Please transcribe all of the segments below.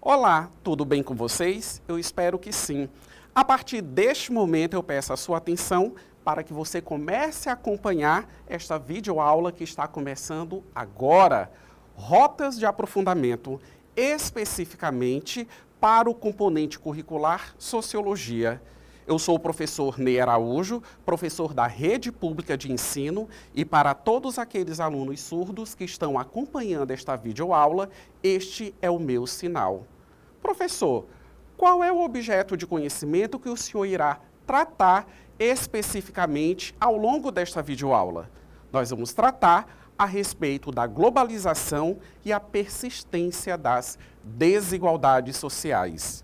Olá, tudo bem com vocês? Eu espero que sim. A partir deste momento eu peço a sua atenção para que você comece a acompanhar esta videoaula que está começando agora. Rotas de aprofundamento, especificamente para o componente curricular Sociologia. Eu sou o professor Ney Araújo, professor da Rede Pública de Ensino, e para todos aqueles alunos surdos que estão acompanhando esta videoaula, este é o meu sinal. Professor, qual é o objeto de conhecimento que o senhor irá tratar especificamente ao longo desta videoaula? Nós vamos tratar a respeito da globalização e a persistência das desigualdades sociais.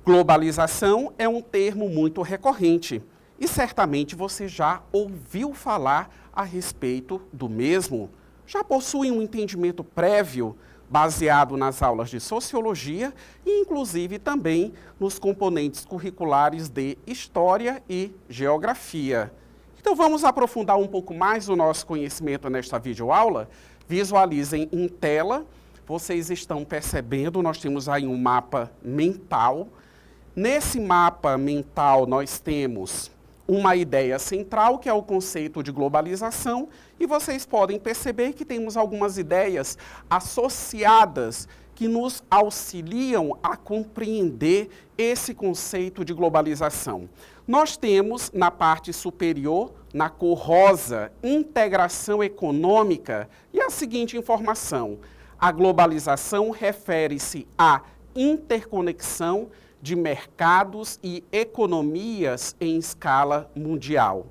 Globalização é um termo muito recorrente e certamente você já ouviu falar a respeito do mesmo. Já possui um entendimento prévio baseado nas aulas de Sociologia e inclusive também nos componentes curriculares de História e Geografia. Então vamos aprofundar um pouco mais o nosso conhecimento nesta videoaula. Visualizem em tela, vocês estão percebendo, nós temos aí um mapa mental. Nesse mapa mental, nós temos uma ideia central, que é o conceito de globalização, e vocês podem perceber que temos algumas ideias associadas que nos auxiliam a compreender esse conceito de globalização. Nós temos, na parte superior, na cor rosa, integração econômica, e a seguinte informação: a globalização refere-se à interconexão de mercados e economias em escala mundial.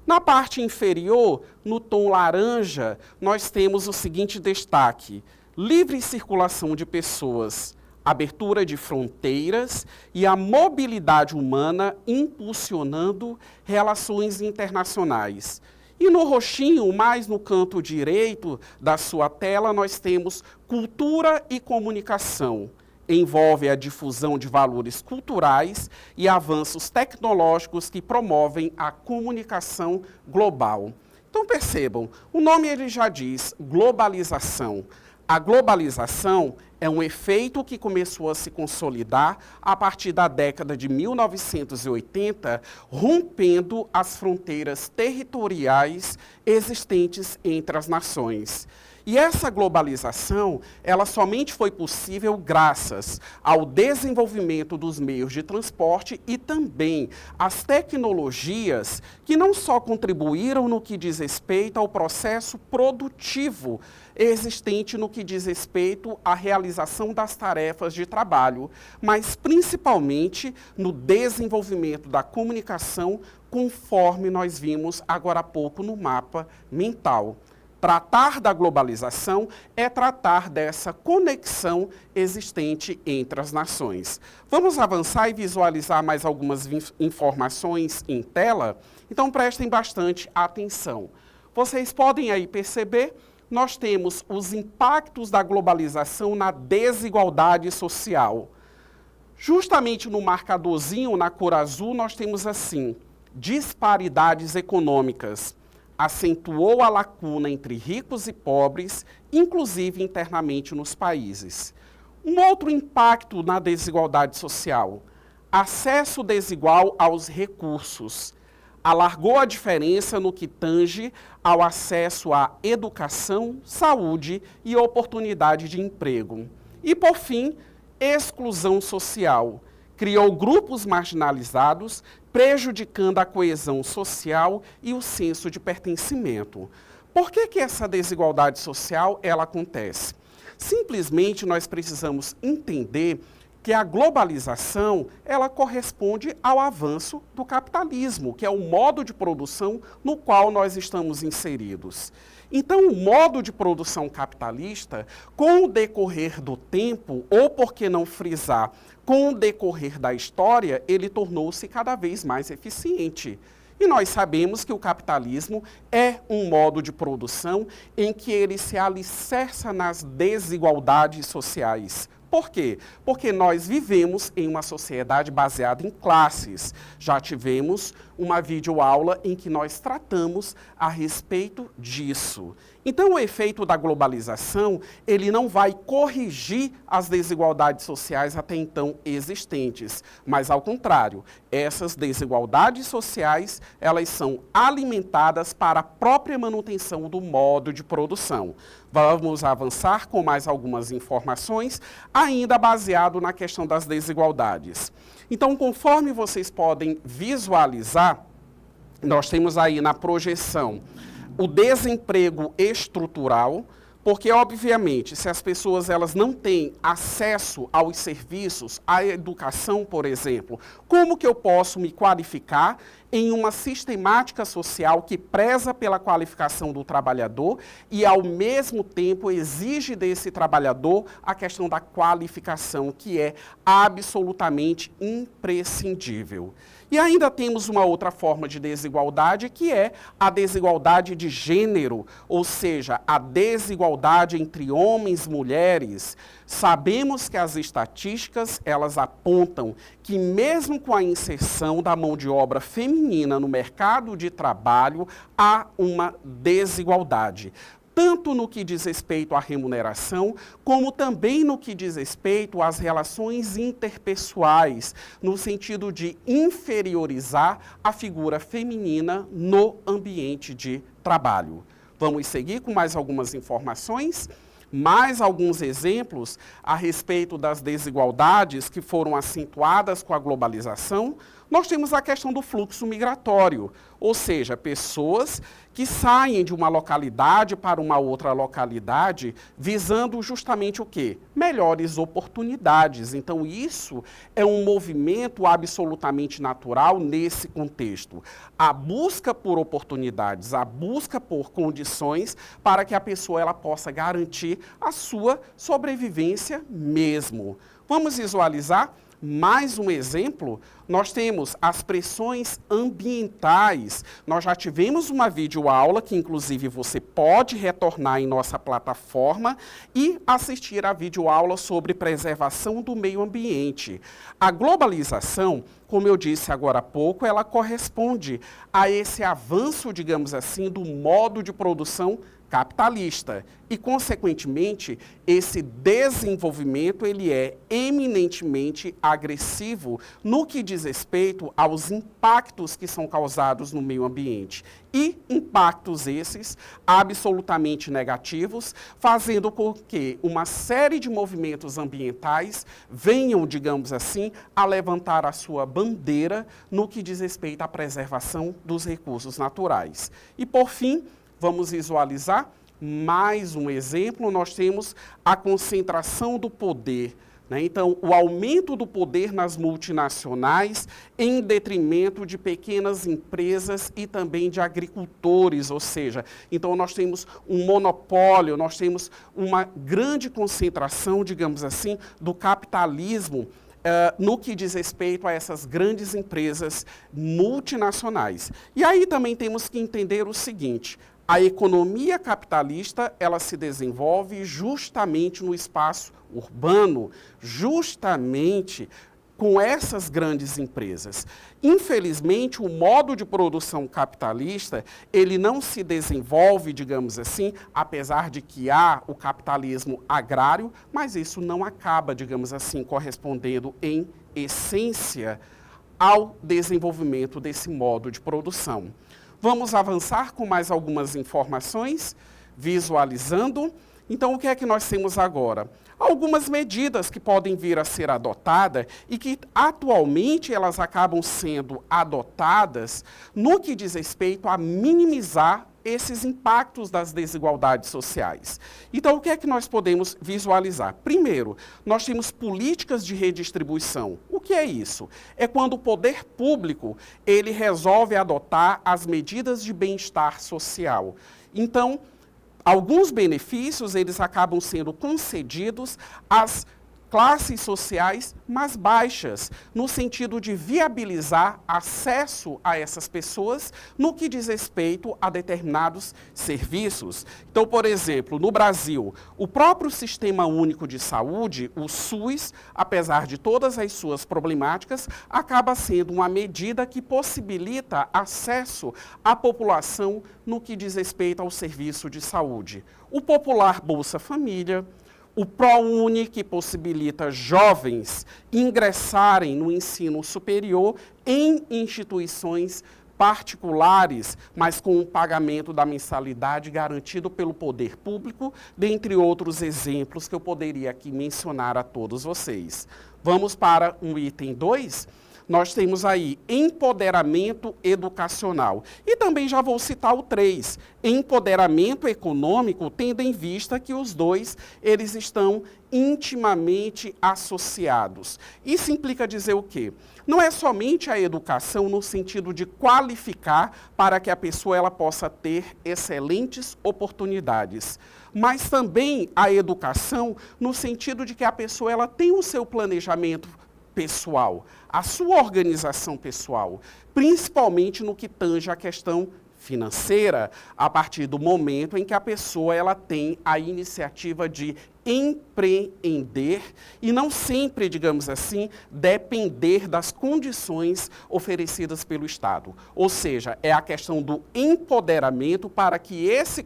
Na parte inferior, no tom laranja, nós temos o seguinte destaque: livre circulação de pessoas, abertura de fronteiras e a mobilidade humana impulsionando relações internacionais. E no roxinho, mais no canto direito da sua tela, nós temos cultura e comunicação. Envolve a difusão de valores culturais e avanços tecnológicos que promovem a comunicação global. Então percebam, o nome ele já diz globalização. A globalização é um efeito que começou a se consolidar a partir da década de 1980, rompendo as fronteiras territoriais existentes entre as nações. E essa globalização, ela somente foi possível graças ao desenvolvimento dos meios de transporte e também às tecnologias que não só contribuíram no que diz respeito ao processo produtivo existente no que diz respeito à realização das tarefas de trabalho, mas principalmente no desenvolvimento da comunicação, conforme nós vimos agora há pouco no mapa mental. Tratar da globalização é tratar dessa conexão existente entre as nações. Vamos avançar e visualizar mais algumas informações em tela? Então prestem bastante atenção. Vocês podem aí perceber, nós temos os impactos da globalização na desigualdade social. Justamente no marcadorzinho, na cor azul, nós temos assim: disparidades econômicas. Acentuou a lacuna entre ricos e pobres, inclusive internamente nos países. Um outro impacto na desigualdade social: acesso desigual aos recursos. Alargou a diferença no que tange ao acesso à educação, saúde e oportunidade de emprego. E, por fim, exclusão social. Criou grupos marginalizados, prejudicando a coesão social e o senso de pertencimento. Por que essa desigualdade social ela acontece? Simplesmente nós precisamos entender que a globalização ela corresponde ao avanço do capitalismo, que é o modo de produção no qual nós estamos inseridos. Então, o modo de produção capitalista, com o decorrer do tempo, ou por que não frisar, com o decorrer da história, ele tornou-se cada vez mais eficiente. E nós sabemos que o capitalismo é um modo de produção em que ele se alicerça nas desigualdades sociais. Por quê? Porque nós vivemos em uma sociedade baseada em classes. Já tivemos uma videoaula em que nós tratamos a respeito disso. Então, o efeito da globalização, ele não vai corrigir as desigualdades sociais até então existentes, mas, ao contrário, essas desigualdades sociais, elas são alimentadas para a própria manutenção do modo de produção. Vamos avançar com mais algumas informações, ainda baseado na questão das desigualdades. Então, conforme vocês podem visualizar, nós temos aí na projeção o desemprego estrutural, porque, obviamente, se as pessoas elas não têm acesso aos serviços, à educação, por exemplo, como que eu posso me qualificar em uma sistemática social que preza pela qualificação do trabalhador e, ao mesmo tempo, exige desse trabalhador a questão da qualificação, que é absolutamente imprescindível. E ainda temos uma outra forma de desigualdade, que é a desigualdade de gênero, ou seja, a desigualdade entre homens e mulheres. Sabemos que as estatísticas, elas apontam que mesmo com a inserção da mão de obra feminina no mercado de trabalho, há uma desigualdade, tanto no que diz respeito à remuneração, como também no que diz respeito às relações interpessoais, no sentido de inferiorizar a figura feminina no ambiente de trabalho. Vamos seguir com mais algumas informações? Mais alguns exemplos a respeito das desigualdades que foram acentuadas com a globalização. Nós temos a questão do fluxo migratório, ou seja, pessoas que saem de uma localidade para uma outra localidade, visando justamente o quê? Melhores oportunidades. Então, isso é um movimento absolutamente natural nesse contexto. A busca por oportunidades, a busca por condições para que a pessoa ela possa garantir a sua sobrevivência mesmo. Vamos visualizar mais um exemplo. Nós temos as pressões ambientais. Nós já tivemos uma videoaula que, inclusive, você pode retornar em nossa plataforma e assistir a videoaula sobre preservação do meio ambiente. A globalização, como eu disse agora há pouco, ela corresponde a esse avanço, digamos assim, do modo de produção capitalista e, consequentemente, esse desenvolvimento ele é eminentemente agressivo no que diz respeito aos impactos que são causados no meio ambiente. E impactos esses absolutamente negativos, fazendo com que uma série de movimentos ambientais venham, digamos assim, a levantar a sua bandeira no que diz respeito à preservação dos recursos naturais. E, por fim, vamos visualizar mais um exemplo. Nós temos a concentração do poder, né? Então, o aumento do poder nas multinacionais em detrimento de pequenas empresas e também de agricultores, ou seja, então nós temos um monopólio, nós temos uma grande concentração, digamos assim, do capitalismo no que diz respeito a essas grandes empresas multinacionais. E aí também temos que entender o seguinte: a economia capitalista, ela se desenvolve justamente no espaço urbano, justamente com essas grandes empresas. Infelizmente, o modo de produção capitalista, ele não se desenvolve, digamos assim, apesar de que há o capitalismo agrário, mas isso não acaba, digamos assim, correspondendo em essência ao desenvolvimento desse modo de produção. Vamos avançar com mais algumas informações, visualizando. Então, o que é que nós temos agora? Algumas medidas que podem vir a ser adotadas e que, atualmente, elas acabam sendo adotadas no que diz respeito a minimizar esses impactos das desigualdades sociais. Então, o que é que nós podemos visualizar? Primeiro, nós temos políticas de redistribuição. O que é isso? É quando o poder público, ele resolve adotar as medidas de bem-estar social. Então, alguns benefícios, eles acabam sendo concedidos às classes sociais mais baixas, no sentido de viabilizar acesso a essas pessoas no que diz respeito a determinados serviços. Então, por exemplo, no Brasil, o próprio Sistema Único de Saúde, o SUS, apesar de todas as suas problemáticas, acaba sendo uma medida que possibilita acesso à população no que diz respeito ao serviço de saúde. O popular Bolsa Família, o ProUni, que possibilita jovens ingressarem no ensino superior em instituições particulares, mas com o pagamento da mensalidade garantido pelo poder público, dentre outros exemplos que eu poderia aqui mencionar a todos vocês. Vamos para o item 2. Nós temos aí empoderamento educacional. E também já vou citar o 3, empoderamento econômico, tendo em vista que os dois, eles estão intimamente associados. Isso implica dizer o quê? Não é somente a educação no sentido de qualificar para que a pessoa ela possa ter excelentes oportunidades, mas também a educação no sentido de que a pessoa ela tem o seu planejamento pessoal, a sua organização pessoal, principalmente no que tange a questão financeira, a partir do momento em que a pessoa ela tem a iniciativa de empreender e não sempre, digamos assim, depender das condições oferecidas pelo Estado. Ou seja, é a questão do empoderamento para que esse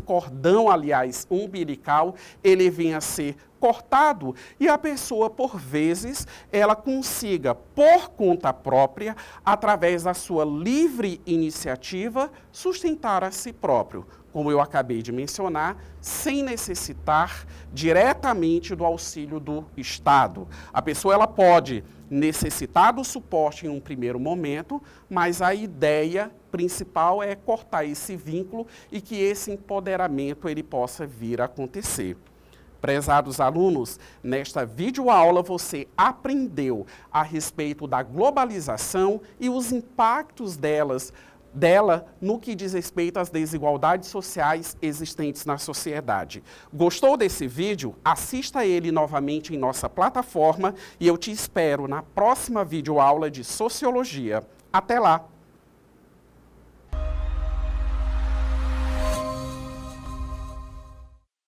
cordão, aliás, umbilical, ele venha a ser cortado e a pessoa, por vezes, ela consiga, por conta própria, através da sua livre iniciativa, sustentar a si próprio, como eu acabei de mencionar, sem necessitar diretamente do auxílio do Estado. A pessoa ela pode necessitar do suporte em um primeiro momento, mas a ideia principal é cortar esse vínculo e que esse empoderamento ele possa vir a acontecer. Prezados alunos, nesta videoaula você aprendeu a respeito da globalização e os impactos dela no que diz respeito às desigualdades sociais existentes na sociedade. Gostou desse vídeo? Assista ele novamente em nossa plataforma e eu te espero na próxima videoaula de Sociologia. Até lá!